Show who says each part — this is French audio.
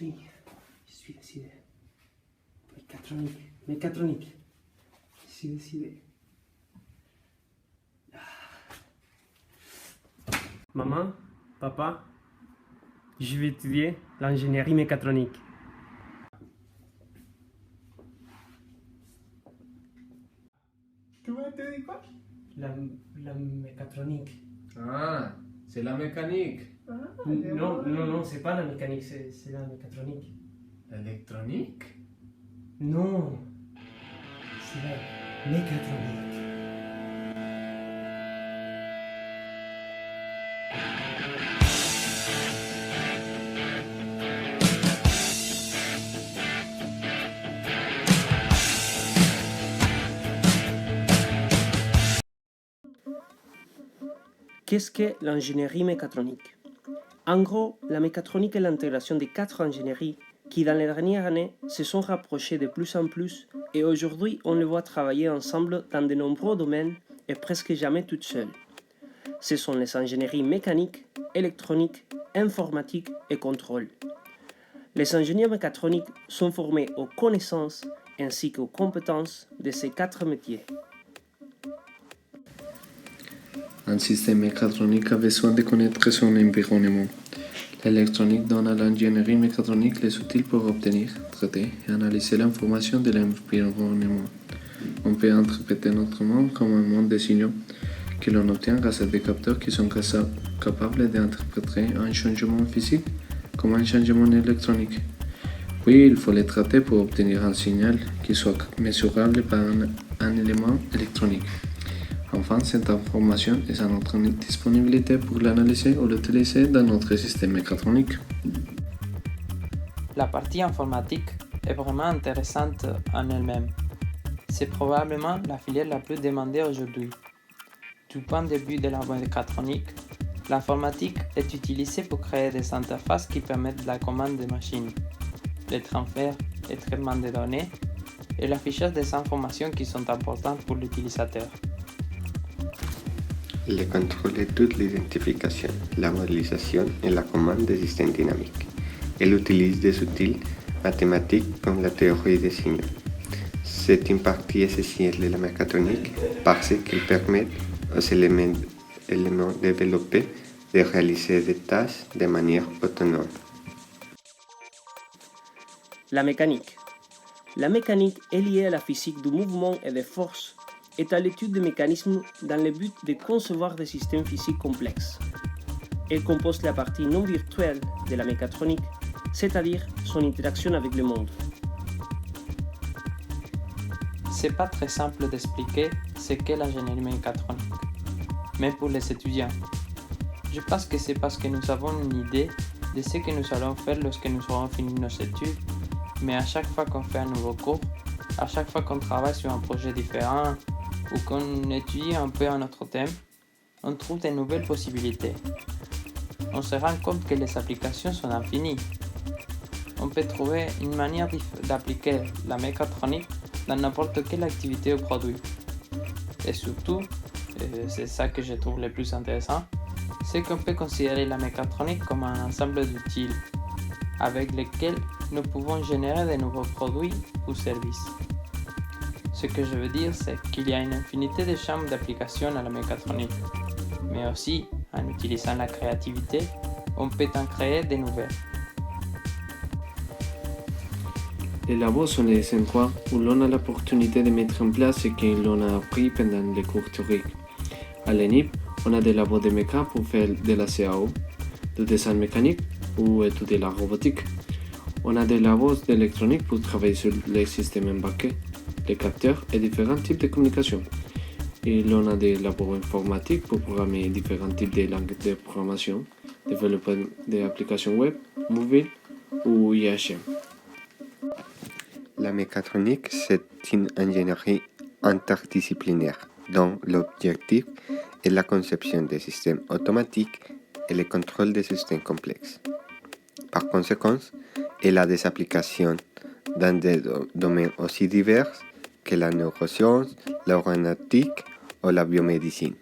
Speaker 1: Je suis décidé. Mécatronique. Je suis décidé. Maman, papa, je vais étudier l'ingénierie mécatronique.
Speaker 2: Tu m'as dit quoi?
Speaker 1: La mécatronique.
Speaker 2: Ah, c'est la mécanique.
Speaker 1: Non, c'est pas la mécanique, c'est la mécatronique.
Speaker 2: L'électronique?
Speaker 1: Non, c'est la mécatronique. Qu'est-ce que l'ingénierie mécatronique? En gros, la mécatronique est l'intégration des 4 ingénieries qui, dans les dernières années, se sont rapprochées de plus en plus et aujourd'hui, on les voit travailler ensemble dans de nombreux domaines et presque jamais toutes seules. Ce sont les ingénieries mécaniques, électroniques, informatiques et contrôle. Les ingénieurs mécatroniques sont formés aux connaissances ainsi qu'aux compétences de ces 4 métiers.
Speaker 3: Un système mécatronique a besoin de connaître son environnement. L'électronique donne à l'ingénierie mécatronique les outils pour obtenir, traiter et analyser l'information de l'environnement. On peut interpréter notre monde comme un monde de signaux que l'on obtient grâce à des capteurs qui sont capables d'interpréter un changement physique comme un changement électronique. Puis il faut les traiter pour obtenir un signal qui soit mesurable par un élément électronique. Enfin, cette information est à notre disponibilité pour l'analyser ou l'utiliser dans notre système mécatronique.
Speaker 4: La partie informatique est vraiment intéressante en elle-même. C'est probablement la filière la plus demandée aujourd'hui. Du point de vue de la mécatronique, l'informatique est utilisée pour créer des interfaces qui permettent la commande des machines, le transfert et traitement des données et l'affichage des informations qui sont importantes pour l'utilisateur.
Speaker 5: Le contrôle de toute l'identification, la modélisation et la commande des systèmes dynamiques. Elle utilise des outils mathématiques comme la théorie des signaux. C'est une partie essentielle de la mécatronique parce qu'elle permet aux éléments développés de réaliser des tâches de manière autonome.
Speaker 1: La mécanique. La mécanique est liée à la physique du mouvement et des forces, est à l'étude des mécanismes dans le but de concevoir des systèmes physiques complexes. Elle compose la partie non virtuelle de la mécatronique, c'est-à-dire son interaction avec le monde.
Speaker 4: C'est pas très simple d'expliquer ce qu'est l'ingénierie mécatronique, même pour les étudiants. Je pense que c'est parce que nous avons une idée de ce que nous allons faire lorsque nous aurons fini nos études, mais à chaque fois qu'on fait un nouveau cours, à chaque fois qu'on travaille sur un projet différent ou qu'on étudie un peu un autre thème, on trouve de nouvelles possibilités. On se rend compte que les applications sont infinies. On peut trouver une manière d'appliquer la mécatronique dans n'importe quelle activité ou produit. Et surtout, c'est ça que je trouve le plus intéressant, c'est qu'on peut considérer la mécatronique comme un ensemble d'outils avec lesquels nous pouvons générer de nouveaux produits ou services. Ce que je veux dire, c'est qu'il y a une infinité de champs d'application à la mécatronique, mais aussi, en utilisant la créativité, on peut en créer de nouvelles.
Speaker 3: Les labos sont les endroits où l'on a l'opportunité de mettre en place ce que l'on a appris pendant les cours théoriques. À l'ENIP, on a des labos de méca pour faire de la CAO, du design mécanique ou étudier la robotique. On a des labos d'électronique pour travailler sur les systèmes embarqués, les capteurs et différents types de communication. Et l'on a des labos informatiques pour programmer différents types de langues de programmation, développer des applications web, mobiles ou IHM.
Speaker 5: La mécatronique, c'est une ingénierie interdisciplinaire dont l'objectif est la conception des systèmes automatiques et le contrôle des systèmes complexes. Par conséquent, elle a des applications dans des domaines aussi divers que la neuroscience, l'aéronautique ou la biomédecine.